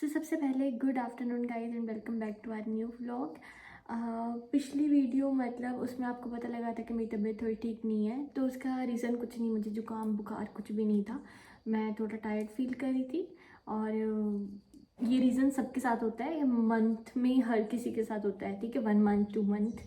सबसे पहले good afternoon guys and welcome back to our new vlog. पिछली video मतलब उसमें आपको पता लगा था कि मेरी तबीयत थोड़ी ठीक नहीं है, तो उसका रीज़न कुछ नहीं, मुझे जुकाम बुखार कुछ भी नहीं था। मैं थोड़ा टायर्ड फील कर रही थी और ये रीज़न सबके साथ होता है, ये मंथ में हर किसी के साथ होता है, ठीक है, 1 मंथ 2 मंथ।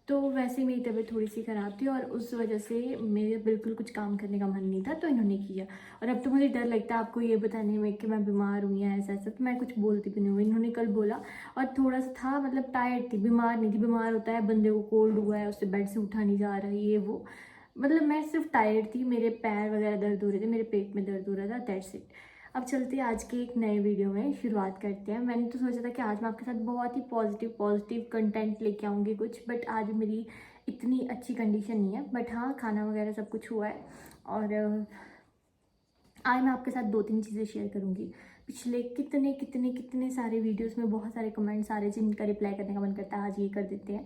तो वैसे मेरी तबीयत थोड़ी सी ख़राब थी और उस वजह से मेरे बिल्कुल कुछ काम करने का मन नहीं था, तो इन्होंने किया। और अब तो मुझे डर लगता है आपको ये बताने में कि मैं बीमार हूँ या ऐसा ऐसा, तो मैं कुछ बोलती भी नहीं हूँ। इन्होंने कल बोला और थोड़ा सा था, मतलब टायर्ड थी, बीमार नहीं थी। बीमार होता है बंदे को, कोल्ड हुआ है, उससे बेड से उठा नहीं जा रहा है, ये वो। मतलब मैं सिर्फ टायर्ड थी, मेरे पैर वगैरह दर्द हो रहे थे, मेरे पेट में दर्द हो रहा था, दैट्स इट। अब चलते हैं आज के एक नए वीडियो में, शुरुआत करते हैं। मैंने तो सोचा था कि आज मैं आपके साथ बहुत ही पॉजिटिव कंटेंट लेके आऊँगी कुछ, बट आज मेरी इतनी अच्छी कंडीशन नहीं है। बट हाँ, खाना वगैरह सब कुछ हुआ है और आज मैं आपके साथ 2-3 चीज़ें शेयर करूँगी। पिछले कितने कितने कितने सारे वीडियोस में बहुत सारे कमेंट्स आ रहे जिनका रिप्लाई करने का मन करता है, आज ये कर देते हैं,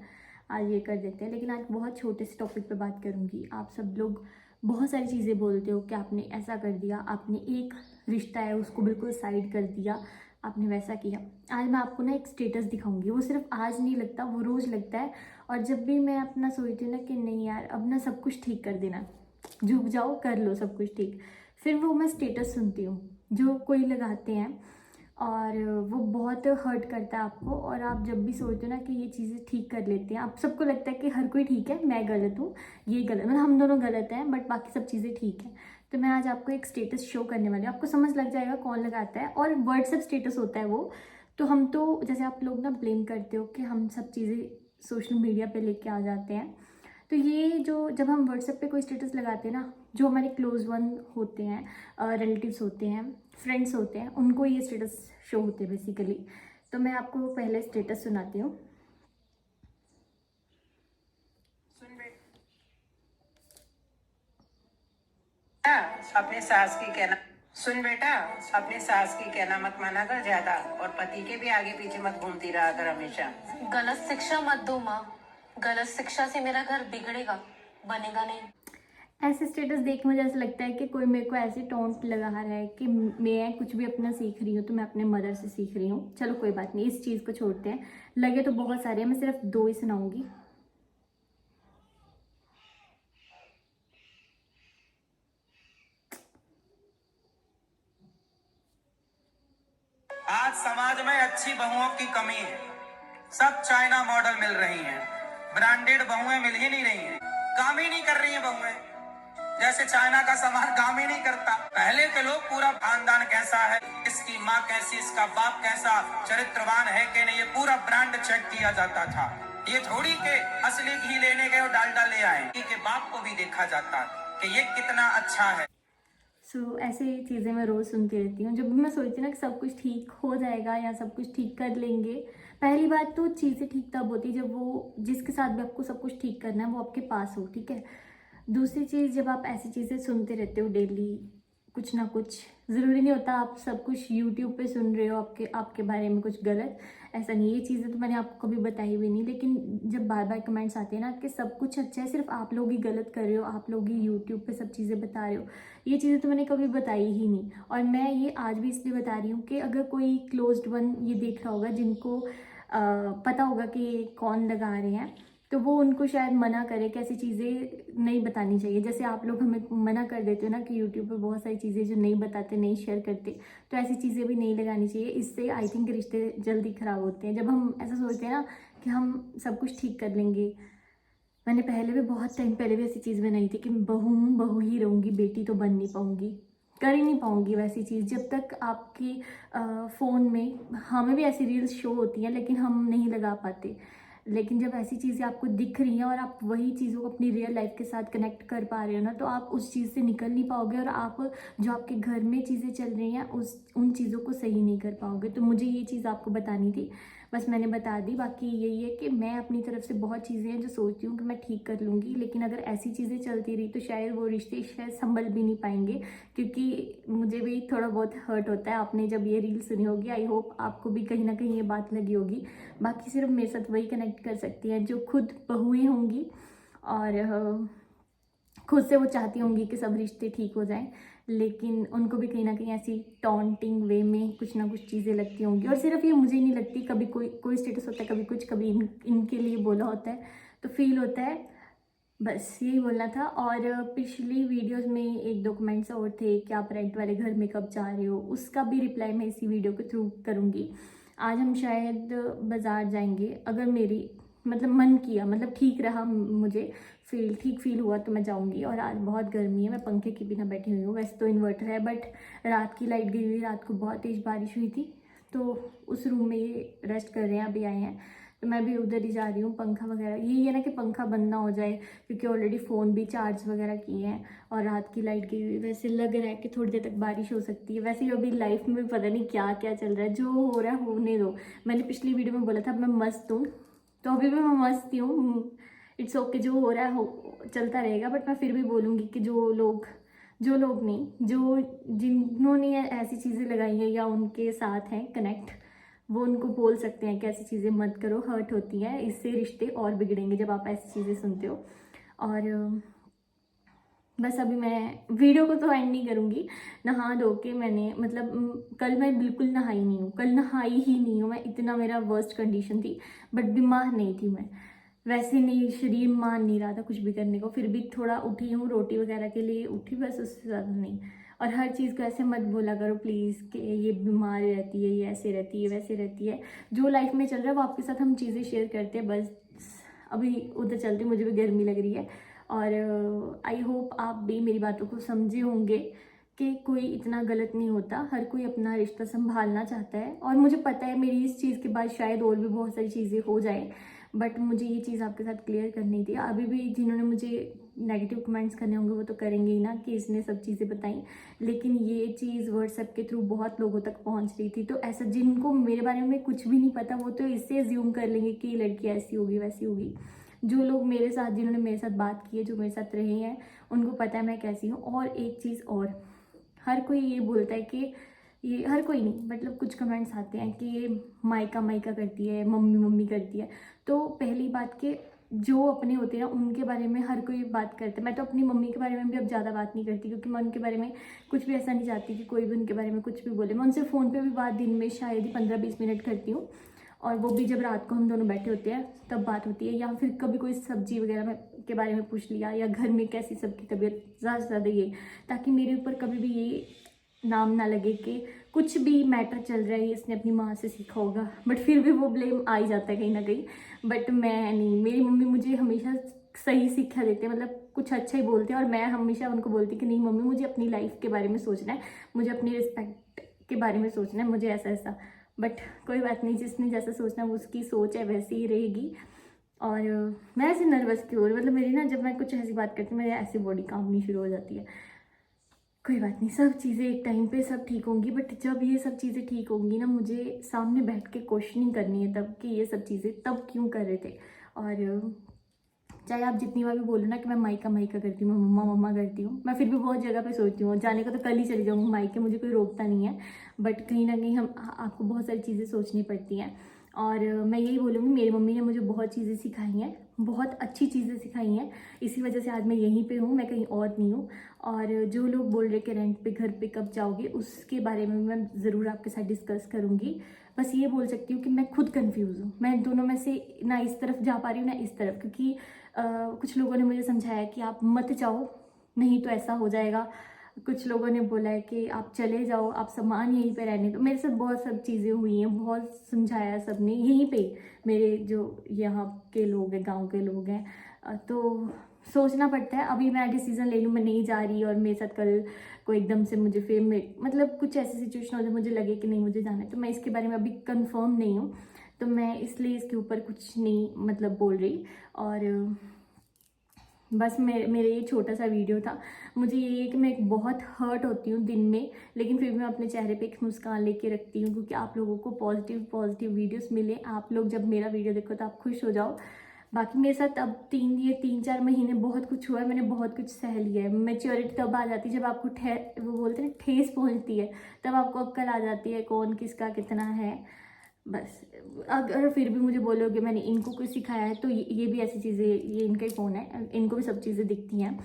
आज ये कर देते हैं, लेकिन आज बहुत छोटे से टॉपिक पे बात करूँगी। आप सब लोग बहुत सारी चीज़ें बोलते हो कि आपने ऐसा कर दिया, आपने एक रिश्ता है उसको बिल्कुल साइड कर दिया, आपने वैसा किया। आज मैं आपको ना एक स्टेटस दिखाऊंगी, वो सिर्फ आज नहीं लगता, वो रोज़ लगता है। और जब भी मैं अपना सोचती हूँ ना कि नहीं यार, अब ना सब कुछ ठीक कर देना, झुक जाओ, कर लो सब कुछ ठीक, फिर वो मैं स्टेटस सुनती हूँ जो कोई लगाते हैं और वो बहुत हर्ट करता है आपको। और आप जब भी सोचते हो ना कि ये चीज़ें ठीक कर लेते हैं, आप सबको लगता है कि हर कोई ठीक है, मैं गलत हूँ, ये गलत, मतलब हम दोनों गलत हैं, बट बाकी सब चीज़ें ठीक हैं। तो मैं आज आपको एक स्टेटस शो करने वाली हूँ, आपको समझ लग जाएगा कौन लगाता है। और व्हाट्सएप स्टेटस होता है वो। तो हम तो जैसे आप लोग ना ब्लेम करते हो कि हम सब चीज़ें सोशल मीडिया पे लेके आ जाते हैं, तो ये जो जब हम व्हाट्सएप पे कोई स्टेटस लगाते हैं ना, जो हमारे क्लोज वन होते हैं, रिलेटिव्स होते हैं, फ्रेंड्स होते हैं, उनको ये स्टेटस शो होते हैं बेसिकली। तो मैं आपको पहले स्टेटस सुनाती हूँ। अपने सास की कहना सुन बेटा, अपने सास की कहना मत माना कर ज्यादा, और पति के भी आगे पीछे मत घूमती रहा कर हमेशा। गलत शिक्षा मत दो माँ, गलत शिक्षा से मेरा घर बिगड़ेगा, बनेगा नहीं। ऐसे स्टेटस देख मुझे ऐसा लगता है कि कोई मेरे को ऐसे टोंट लगा रहा है कि मैं कुछ भी अपना सीख रही हूँ तो मैं अपने मदर से सीख रही हूँ। चलो कोई बात नहीं, इस चीज़ को छोड़ते हैं। लगे तो बहुत सारे हैं, मैं सिर्फ 2 ही सुनाऊंगी। आज समाज में अच्छी बहुओं की कमी है। सब चाइना मॉडल मिल रही हैं, ब्रांडेड बहुएं मिल ही नहीं रही हैं। काम ही नहीं कर रही हैं बहुएं, जैसे चाइना का सामान काम ही नहीं करता। पहले के लोग पूरा खानदान कैसा है, इसकी माँ कैसी, इसका बाप कैसा, चरित्रवान है कि नहीं, ये पूरा ब्रांड चेक किया जाता था। ये थोड़ी के असली घी लेने गए और डालडा ले आए, कि बाप को भी देखा जाता कि ये कितना अच्छा है। ऐसे चीज़ें मैं रोज़ सुनती रहती हूँ। जब भी मैं सोचती हूँ ना कि सब कुछ ठीक हो जाएगा या सब कुछ ठीक कर लेंगे, पहली बात तो चीज़ें ठीक तब होती है जब वो जिसके साथ भी आपको सब कुछ ठीक करना है वो आपके पास हो, ठीक है। दूसरी चीज़, जब आप ऐसी चीज़ें सुनते रहते हो डेली, कुछ ना कुछ, ज़रूरी नहीं होता आप सब कुछ यूट्यूब पे सुन रहे हो आपके आपके बारे में कुछ गलत, ऐसा नहीं। ये चीज़ें तो मैंने आपको कभी बताई भी नहीं, लेकिन जब बार बार कमेंट्स आते हैं ना कि सब कुछ अच्छा है, सिर्फ आप लोग ही गलत कर रहे हो, आप लोग ही यूट्यूब पे सब चीज़ें बता रहे हो, ये चीज़ें तो मैंने कभी बताई ही नहीं। और मैं ये आज भी इसलिए बता रही हूँ कि अगर कोई क्लोज्ड वन ये देख रहा होगा, जिनको पता होगा कि ये कौन लगा रहे हैं, तो वो उनको शायद मना करे कि ऐसी चीज़ें नहीं बतानी चाहिए। जैसे आप लोग हमें मना कर देते हो ना कि यूट्यूब पे बहुत सारी चीज़ें जो नहीं बताते, नहीं शेयर करते, तो ऐसी चीज़ें भी नहीं लगानी चाहिए। इससे आई थिंक रिश्ते जल्दी ख़राब होते हैं। जब हम ऐसा सोचते हैं ना कि हम सब कुछ ठीक कर लेंगे, मैंने पहले भी बहुत टाइम पहले भी ऐसी चीज़ बनाई थी कि बहू हूँ, बहू ही रहूँगी, बेटी तो बन नहीं पाऊँगी, कर ही नहीं पाऊँगी वैसी चीज़। जब तक आपके फ़ोन में, हमें भी ऐसी रील्स शो होती हैं लेकिन हम नहीं लगा पाते, लेकिन जब ऐसी चीज़ें आपको दिख रही हैं और आप वही चीज़ों को अपनी रियल लाइफ के साथ कनेक्ट कर पा रहे हो ना, तो आप उस चीज़ से निकल नहीं पाओगे और आप जो आपके घर में चीज़ें चल रही हैं उन चीज़ों को सही नहीं कर पाओगे। तो मुझे ये चीज़ आपको बतानी थी, बस मैंने बता दी। बाकी यही है कि मैं अपनी तरफ से बहुत चीज़ें हैं जो सोचती हूँ कि मैं ठीक कर लूँगी, लेकिन अगर ऐसी चीज़ें चलती रही तो शायद वो रिश्ते शायद संभल भी नहीं पाएंगे, क्योंकि मुझे भी थोड़ा बहुत हर्ट होता है। आपने जब ये रील सुनी होगी, आई होप आपको भी कहीं ना कहीं ये बात लगी होगी। बाकी सिर्फ मेरे साथ वही कनेक्ट कर सकती हैं जो खुद बहुएं होंगी और खुद से वो चाहती होंगी कि सब रिश्ते ठीक हो जाएं। लेकिन उनको भी कहीं ना कहीं ऐसी टॉन्टिंग वे में कुछ ना कुछ चीज़ें लगती होंगी। और सिर्फ ये मुझे नहीं लगती, कभी कोई स्टेटस होता है, कभी कुछ, कभी इनके लिए बोला होता है तो फील होता है। बस यही बोलना था। और पिछली वीडियोस में एक दो कमेंट्स और थे कि आप रेंट वाले घर में कब जा रहे हो, उसका भी रिप्लाई मैं इसी वीडियो के थ्रू करूँगी। आज हम शायद बाज़ार जाएंगे, अगर मेरी मतलब मन किया, मतलब ठीक रहा, मुझे ठीक फील हुआ तो मैं जाऊंगी। और आज बहुत गर्मी है, मैं पंखे के बिना बैठी हुई हूँ। वैसे तो इन्वर्टर है बट रात की लाइट गई हुई, रात को बहुत तेज़ बारिश हुई थी तो उस रूम में ये रेस्ट कर रहे हैं, अभी आए हैं तो मैं भी उधर ही जा रही हूँ। पंखा वगैरह यही है ना कि पंखा बंद ना हो जाए, क्योंकि ऑलरेडी फ़ोन भी चार्ज वगैरह किए हैं और रात की लाइट गई हुई। वैसे लग रहा है कि थोड़ी देर तक बारिश हो सकती है। वैसे अभी लाइफ में पता नहीं क्या क्या चल रहा है, जो हो रहा है होने दो। मैंने पिछली वीडियो में बोला था मैं मस्त हूँ, तो अभी भी मैं मस्त ही हूँ। इट्स ओके, जो हो रहा है हो चलता रहेगा। बट मैं फिर भी बोलूँगी कि जो लोग नहीं, जो जिन्होंने ऐसी चीज़ें लगाई हैं या उनके साथ हैं कनेक्ट, वो उनको बोल सकते हैं कि ऐसी चीज़ें मत करो, हर्ट होती हैं, इससे रिश्ते और बिगड़ेंगे जब आप ऐसी चीज़ें सुनते हो। और बस अभी मैं वीडियो को तो एंड नहीं करूँगी। नहा धो के मैंने मतलब कल मैं बिल्कुल नहाई नहीं हूँ, कल नहाई ही नहीं हूँ मैं, इतना मेरा वर्स्ट कंडीशन थी। बट बीमार नहीं थी मैं, वैसे नहीं, शरीर मान नहीं रहा था कुछ भी करने को, फिर भी थोड़ा उठी हूँ, रोटी वगैरह के लिए उठी, बस उससे ज़्यादा नहीं। और हर चीज़ को ऐसे मत बोला करो प्लीज़ कि ये बीमार रहती है, ये ऐसे रहती है, वैसे रहती है। जो लाइफ में चल रहा है वो आपके साथ हम चीज़ें शेयर करते हैं। बस अभी उधर चलती, मुझे भी गर्मी लग रही है। और आई होप आप भी मेरी बातों को समझे होंगे कि कोई इतना गलत नहीं होता, हर कोई अपना रिश्ता संभालना चाहता है। और मुझे पता है मेरी इस चीज़ के बाद शायद और भी बहुत सारी चीज़ें हो जाए, बट मुझे ये चीज़ आपके साथ क्लियर करनी थी। अभी भी जिन्होंने मुझे नेगेटिव कमेंट्स करने होंगे वो तो करेंगे ही ना कि इसने सब चीज़ें बताई, लेकिन ये चीज़ व्हाट्सएप के थ्रू बहुत लोगों तक पहुंच रही थी। तो ऐसा जिनको मेरे बारे में कुछ भी नहीं पता वो तो इससे अज्यूम कर लेंगे कि ये लड़की ऐसी होगी वैसी होगी। जो लोग मेरे साथ, जिन्होंने मेरे साथ बात की है, जो मेरे साथ रहे हैं, उनको पता है मैं कैसी हूँ। और एक चीज़ और, हर कोई ये बोलता है कि ये, हर कोई नहीं मतलब कुछ कमेंट्स आते हैं कि ये मायका मायका करती है, मम्मी मम्मी करती है। तो पहली बात कि जो अपने होते हैं ना उनके बारे में हर कोई बात करता है। मैं तो अपनी मम्मी के बारे में भी अब ज़्यादा बात नहीं करती, क्योंकि मैं उनके बारे में कुछ भी ऐसा नहीं चाहती कि कोई भी उनके बारे में कुछ भी बोले। मैं उनसे फ़ोन पे भी बात दिन में शायद ही 15-20 मिनट करती हूँ, और वो भी जब रात को हम दोनों बैठे होते हैं तब बात होती है। या फिर कभी कोई सब्जी वगैरह के बारे में पूछ लिया, या घर में कैसी सबकी तबीयत, ज़्यादा से ज़्यादा ये, ताकि मेरे ऊपर कभी भी ये नाम ना लगे कि कुछ भी मैटर चल रहा है ये इसने अपनी माँ से सीखा होगा। बट फिर भी वो ब्लेम आ ही जाता है कहीं ना कहीं। बट मैं नहीं, मेरी मम्मी मुझे हमेशा सही शिक्षा देते हैं, मतलब कुछ अच्छा ही बोलते हैं। और मैं हमेशा उनको बोलती कि नहीं मम्मी, मुझे अपनी लाइफ के बारे में सोचना है, मुझे अपनी रिस्पेक्ट के बारे में सोचना है, मुझे ऐसा ऐसा। बट कोई बात नहीं, जिसने जैसा सोचना वो उसकी सोच है, वैसे ही रहेगी। और मैं ऐसे नर्वस क्यों हो रही, मतलब मेरी ना, जब मैं कुछ ऐसी बात करती हूँ मेरी ऐसी बॉडी कांपनी शुरू हो जाती है। कोई बात नहीं, सब चीज़ें एक टाइम पे सब ठीक होंगी। बट जब ये सब चीज़ें ठीक होंगी ना, मुझे सामने बैठ के क्वेश्चनिंग करनी है तब कि ये सब चीज़ें तब क्यों कर रहे थे। और चाहे आप जितनी बार भी बोलो ना कि मैं माइका माइका करती हूँ, मैं मम्मा मम्मा करती हूँ, मैं फिर भी बहुत जगह पे सोचती हूँ जाने का तो कल ही चली जाऊँगी माइके, मुझे कोई रोकता नहीं है। बट कहीं ना कहीं हम आपको बहुत सारी चीज़ें सोचनी पड़ती हैं। और मैं यही बोलूँगी, मेरी मम्मी ने मुझे बहुत चीज़ें सिखाई हैं, बहुत अच्छी चीज़ें सिखाई हैं। इसी वजह से आज मैं यहीं पे हूँ, मैं कहीं और नहीं हूँ। और जो लोग बोल रहे कि रेंट पे घर पे कब जाओगे, उसके बारे में मैं ज़रूर आपके साथ डिस्कस करूँगी। बस ये बोल सकती हूँ कि मैं खुद कंफ्यूज हूँ, मैं दोनों में से ना इस तरफ जा पा रही हूँ ना इस तरफ। क्योंकि कुछ लोगों ने मुझे समझाया कि आप मत जाओ, नहीं तो ऐसा हो जाएगा। कुछ लोगों ने बोला है कि आप चले जाओ, आप सामान यहीं पे रहने। तो मेरे साथ बहुत सब चीज़ें हुई हैं, बहुत समझाया सबने यहीं पे, मेरे जो यहाँ के लोग हैं, गांव के लोग हैं। तो सोचना पड़ता है। अभी मैं डिसीज़न ले लूँ मैं नहीं जा रही, और मेरे साथ कल कोई एकदम से मुझे फिर मतलब कुछ ऐसी सिचुएशन हो जाए मुझे लगे कि नहीं मुझे जाना है, तो मैं इसके बारे में अभी कंफर्म नहीं हूँ। तो मैं इसलिए इसके ऊपर कुछ नहीं मतलब बोल रही। और बस मेरे ये छोटा सा वीडियो था। मुझे ये है कि मैं बहुत हर्ट होती हूँ दिन में, लेकिन फिर भी मैं अपने चेहरे पे एक मुस्कान लेके रखती हूँ, क्योंकि आप लोगों को पॉजिटिव वीडियोस मिले। आप लोग जब मेरा वीडियो देखो तो आप खुश हो जाओ। बाकी मेरे साथ अब 3-4 महीने बहुत कुछ हुआ है, मैंने बहुत कुछ सह लिया है। मैच्योरिटी तब आ जाती है जब आपको वो बोलते हैं ना, ठेस पहुँचती है, तब आपको अक्ल आ जाती है कौन किसका कितना है। बस अगर फिर भी मुझे बोलोगे मैंने इनको कुछ सिखाया है, तो ये भी ऐसी चीज़ें, ये इनका ही फ़ोन है, इनको भी सब चीज़ें दिखती हैं।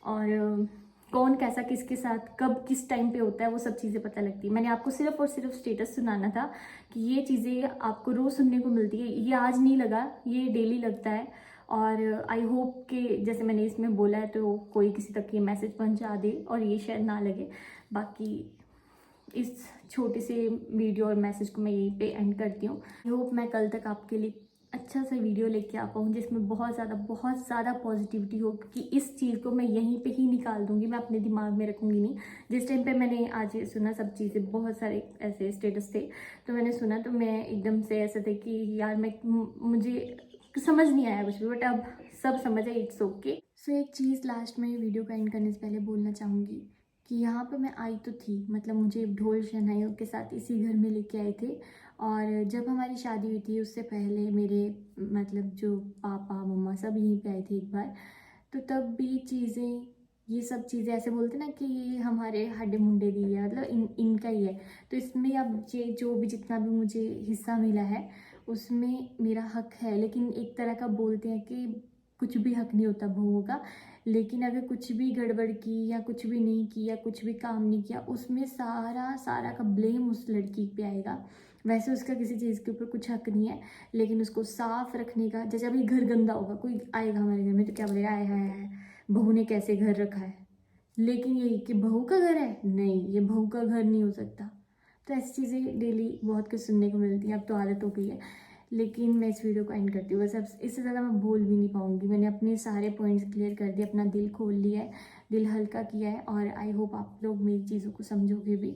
और कौन कैसा किसके साथ कब किस टाइम पे होता है, वो सब चीज़ें पता लगती है। मैंने आपको सिर्फ और सिर्फ स्टेटस सुनाना था कि ये चीज़ें आपको रोज़ सुनने को मिलती है, ये आज नहीं लगा, ये डेली लगता है। और आई होप कि जैसे मैंने इसमें बोला है तो कोई किसी तक ये मैसेज पहुंचा दे और ये शायद ना लगे। बाकी इस छोटे से वीडियो और मैसेज को मैं यहीं पे एंड करती हूँ। आई होप मैं कल तक आपके लिए अच्छा सा वीडियो लेके आ पाऊँ जिसमें बहुत ज़्यादा पॉजिटिविटी हो, क्योंकि इस चीज़ को मैं यहीं पे ही निकाल दूँगी, मैं अपने दिमाग में रखूँगी नहीं। जिस टाइम पे मैंने आज ये सुना, सब चीज़ें बहुत सारे ऐसे स्टेटस थे तो मैंने सुना तो मैं एकदम से ऐसा था कि यार मुझे समझ नहीं आया कुछ भी, बट अब सब समझ है, इट्स ओके। सो एक चीज़ लास्ट में वीडियो का एंड करने से पहले बोलना चाहूँगी कि यहाँ पे मैं आई तो थी, मतलब मुझे ढोल शहनाइयों के साथ इसी घर में लेके आए थे। और जब हमारी शादी हुई थी उससे पहले मेरे मतलब जो पापा मम्मा सब यहीं पे आए थे एक बार, तो तब भी चीज़ें, ये सब चीज़ें ऐसे बोलते ना कि ये हमारे हड्डे मुंडे दी है, मतलब इनका ही है। तो इसमें अब ये जो भी जितना भी मुझे हिस्सा मिला है उसमें मेरा हक है, लेकिन एक तरह का बोलते हैं कि कुछ भी हक नहीं होता बहुओं का। लेकिन अगर कुछ भी गड़बड़ की या कुछ भी नहीं किया, कुछ भी काम नहीं किया, उसमें सारा का ब्लेम उस लड़की पे आएगा। वैसे उसका किसी चीज़ के ऊपर कुछ हक नहीं है, लेकिन उसको साफ रखने का, जैसे अभी घर गंदा होगा, कोई आएगा हमारे घर में तो क्या बोलेगा, आए हाय बहू ने कैसे घर रखा है। लेकिन यही कि बहू का घर है, नहीं, ये बहू का घर नहीं हो सकता। तो ऐसी चीज़ें डेली बहुत कुछ सुनने को मिलती हैं, अब तो आदत हो गई है। लेकिन मैं इस वीडियो को एंड करती हूँ बस, अब इससे ज़्यादा मैं बोल भी नहीं पाऊँगी। मैंने अपने सारे पॉइंट्स क्लियर कर दिए, अपना दिल खोल लिया है, दिल हल्का किया है, और आई होप आप लोग मेरी चीज़ों को समझोगे भी।